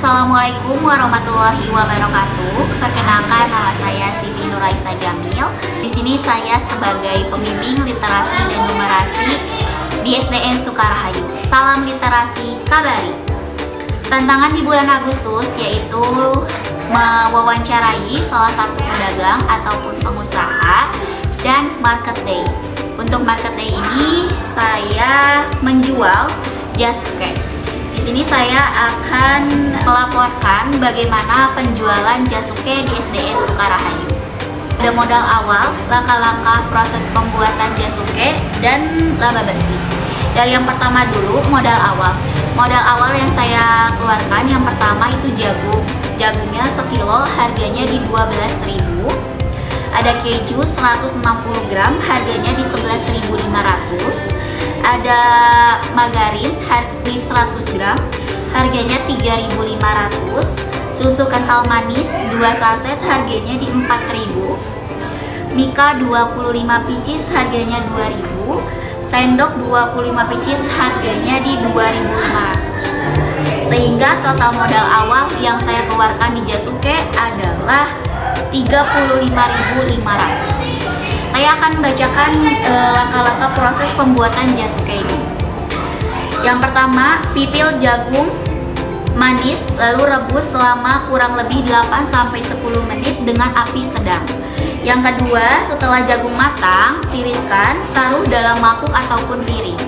Assalamualaikum warahmatullahi wabarakatuh. Perkenalkan, nama saya Siti Nuraisa Jamil. Di sini saya sebagai pembimbing literasi dan numerasi di SDN Sukarahayu. Salam literasi kabari. Tantangan di bulan Agustus yaitu mewawancarai salah satu pedagang ataupun pengusaha dan market day. Untuk market day ini saya menjual jasuke. Di sini saya akan melaporkan bagaimana penjualan jasuke di SDN Sukarahayu. Ada modal awal, langkah-langkah proses pembuatan jasuke, dan laba bersih. Dari yang pertama dulu, modal awal. Modal awal yang saya keluarkan yang pertama itu jagung. Jagungnya sekilo, harganya di 12.000. Ada keju 160 gram, harganya di 11.500. Ada margarin di 100 gram, harganya 3.500. Susu kental manis 2 saset, harganya di 4.000. Mika 25 pieces, harganya 2.000. Sendok 25 pieces, harganya di 2.500. Sehingga total modal awal yang saya keluarkan di jasuke adalah 35.500. Saya akan membacakan langkah-langkah proses pembuatan jasuke ini. Yang pertama, pipil jagung manis lalu rebus selama kurang lebih 8-10 menit dengan api sedang. Yang kedua, setelah jagung matang, tiriskan, taruh dalam mangkuk ataupun piring.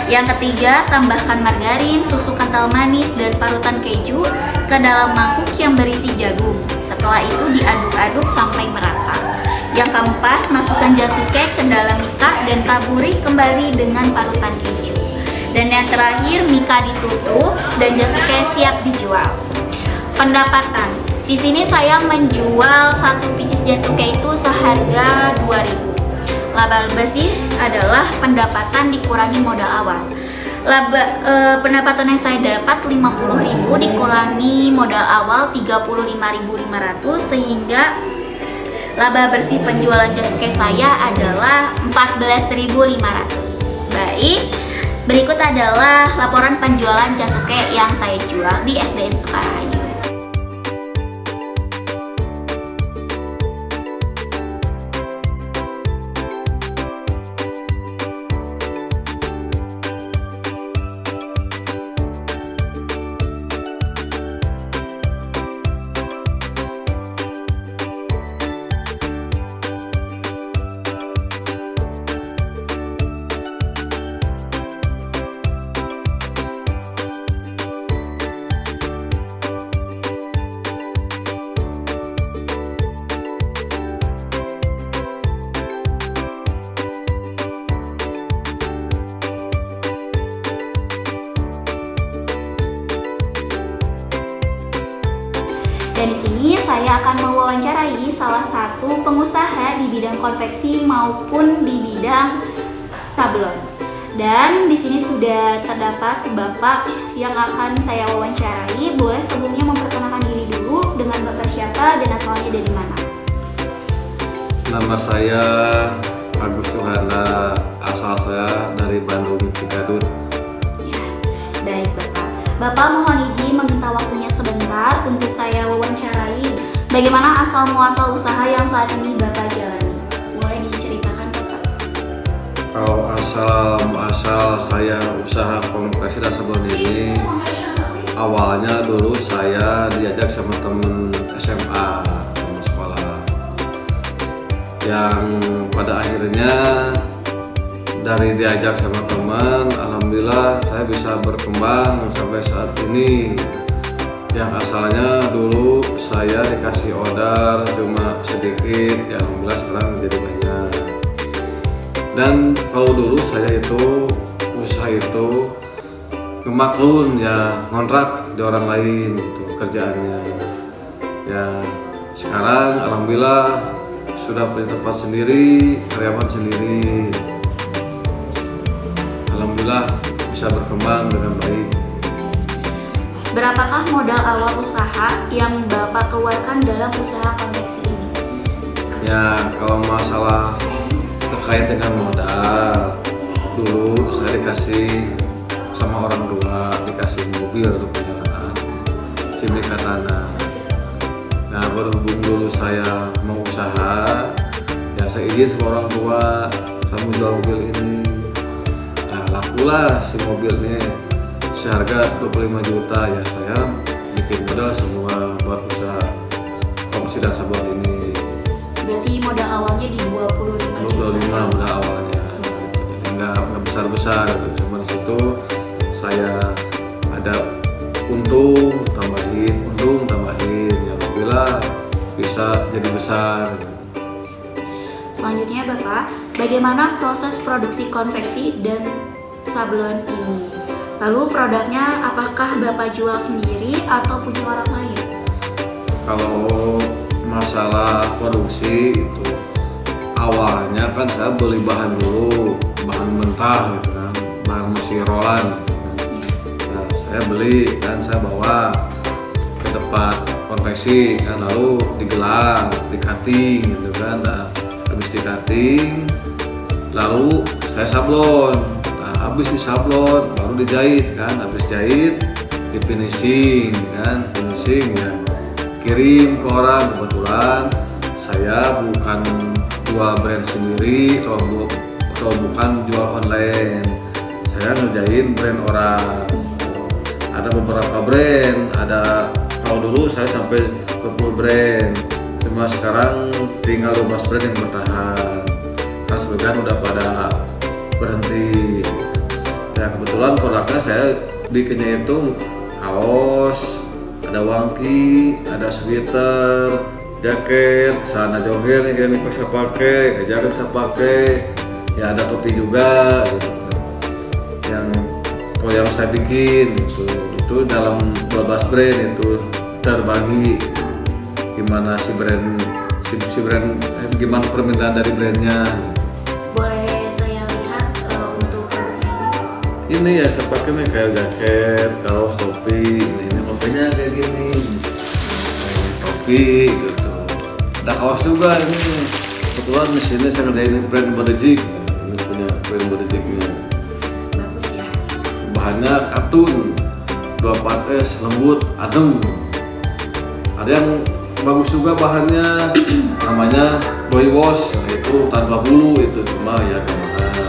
Yang ketiga, tambahkan margarin, susu kental manis, dan parutan keju ke dalam mangkuk yang berisi jagung. Setelah itu diaduk-aduk sampai merata. Yang keempat, masukkan jasuke ke dalam mika dan taburi kembali dengan parutan keju. Dan yang terakhir, mika ditutup dan jasuke siap dijual. Pendapatan. Di sini saya menjual 1 pieces jasuke itu seharga 2.000. Laba bersih adalah pendapatan dikurangi modal awal. Pendapatan yang saya dapat 50.000 dikurangi modal awal 35.500 sehingga laba bersih penjualan jasuke saya adalah 14.500. Baik, berikut adalah laporan penjualan jasuke yang saya jual di SDN Sukarahayu. Dan di sini saya akan mewawancarai salah satu pengusaha di bidang konveksi maupun di bidang sablon. Dan di sini sudah terdapat Bapak yang akan saya wawancarai. Boleh sebelumnya memperkenalkan diri dulu dengan Bapak siapa dan asalnya dari mana? Nama saya Agus Suhana, asal saya dari Bandung, Cigadut. Ya, baik Bapak. Bapak mohon izin meminta waktunya sebentar untuk saya wawancarai. Bagaimana asal muasal usaha yang saat ini Bapak jalani? Boleh diceritakan Bapak? Kalau asal muasal saya usaha konveksi dan sablon ini, awalnya dulu saya diajak sama temen SMA, temen sekolah, yang pada akhirnya dari diajak sama teman, alhamdulillah saya bisa berkembang sampai saat ini. Yang asalnya dulu saya dikasih order cuma sedikit, ya alhamdulillah sekarang jadi banyak. Dan kalau dulu saya itu usaha itu kemaklun ya, ngontrak di orang lain gitu kerjaannya. Ya sekarang alhamdulillah sudah punya tempat sendiri, karyawan sendiri. Alhamdulillah bisa berkembang dengan baik. Berapakah modal awal usaha yang Bapak keluarkan dalam usaha konveksi ini? Ya kalau masalah terkait dengan modal, dulu saya dikasih sama orang tua, dikasih mobil untuk perjalanan. Sashimi Katana. Nah, berhubung dulu saya mau usaha, ya saya izin sama orang tua, saya mau jual mobil ini. Nah, lakulah si mobil ini seharga 25 juta. Ya saya bikin modal semua buat usaha kompresi dan sablon ini. Berarti modal awalnya di 25 juta. Modal awalnya, nggak besar-besar. Cuma di situ saya ada untung tambahin. Ya alhamdulillah bisa jadi besar. Selanjutnya Bapak, bagaimana proses produksi konveksi dan sablon ini? Lalu produknya apakah Bapak jual sendiri atau punya orang lain? Kalau masalah produksi itu awalnya kan saya beli bahan dulu, bahan mentah gitu kan, bahan mesin rolan. Nah, saya beli kan, saya bawa ke tempat konveksi kan, lalu digelang, di cutting gitu kan. Nah, habis di cutting lalu saya sablon. Nah, habis di sablon baru dijahit kan, habis jahit di finishing kan, finishing ya kirim ke orang. Kebetulan saya bukan jual brand sendiri atau bukan jual online, saya ngerjain brand orang. Ada beberapa brand, ada kalau dulu saya sampai 20 brand, cuma sekarang tinggal 12 brand yang bertahan karena sebagian udah pada berhenti. Ya kebetulan produknya saya bikinnya itu kaos, ada wangki, ada sweater, jaket, celana jogger yang saya pakai, jaket saya pakai, ya ada topi juga gitu. Yang saya bikin itu dalam 12 brand itu terbagi gimana si brand gimana permintaan dari brandnya. Boleh saya lihat untuk ini ya saya pakai nih kayak jaket, kaos, topi. Ini mobilnya kayak gini, kayak topi gitu. Ada kaos juga ini. Kebetulan di sini saya ngerjain brand Bodejik. Ini punya brand Bodejiknya. bagus ya. Bahannya katun, 24S, lembut, adem. Ada yang bagus juga bahannya, namanya Boy Wash, itu tanpa bulu itu, cuma ya gimana.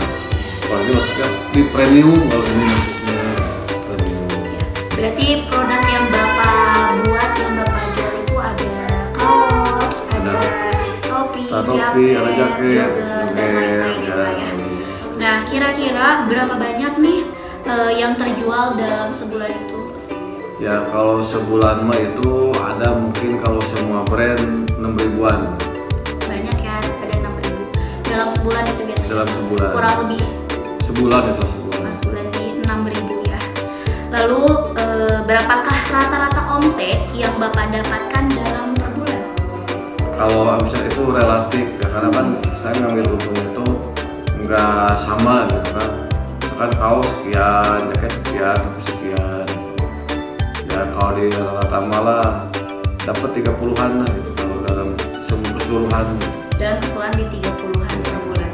Kalau ini maksudnya di premium, kalau ini maksudnya premium. Berarti produk yang Bapak buat, yang Bapak jual itu ada kaos, ada topi, Ada jaket, jogger, dan lain-lain ya, Pak ya. Nah, kira-kira berapa banyak nih yang terjual dalam sebulan itu? Ya kalau sebulan mah itu ada mungkin kalau semua brand 6 ribuan Banyak ya, ada 6.000 dalam sebulan itu biasanya. dalam sebulan. Kurang lebih Sebulan itu sebulan. Mas bulan di 6.000 ya. Lalu berapakah rata-rata omset yang Bapak dapatkan dalam per bulan? Kalau omset itu relatif ya, karena kan saya ngambil untungnya itu nggak sama gitu kan. Misalkan kaos sekian, jaket sekian, topi sekian. Ya kalau di rata-rata malah dapat 30-an lah gitu kalau dalam semua keseluruhan. Dan keseluruhan di 30-an per bulan.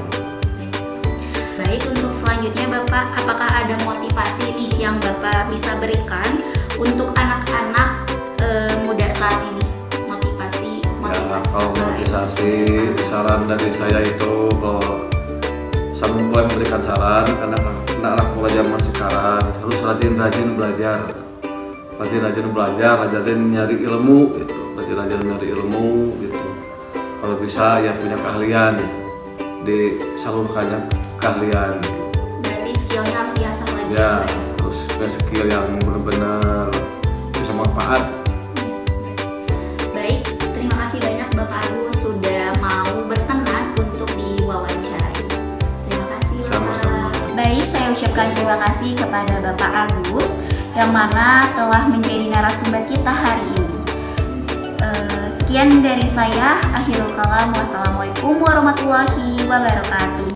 Baik, untuk selanjutnya Bapak, apakah ada motivasi nih yang Bapak bisa berikan untuk anak-anak muda saat ini? Ya kalau motivasi saran dari saya itu, kalau saya mulai memberikan saran karena anak-anak mulai zaman sekarang harus rajin-rajin belajar, rajin nyari ilmu gitu, rajin nyari ilmu gitu. Kalau bisa ya punya keahlian gitu, disalurkannya keahlian. Berarti skillnya harus diasah lagi Ya Pak ya? terus punya skill yang benar-benar bisa manfaat. Baik, terima kasih banyak Bapak Agus sudah mau berkenan untuk diwawancarai. Terima kasih Bapak. Sama-sama. Baik, saya ucapkan terima kasih kepada Bapak Agus yang mana telah menjadi narasumber kita hari ini. Sekian dari saya, akhirul kalam, wassalamualaikum warahmatullahi wabarakatuh.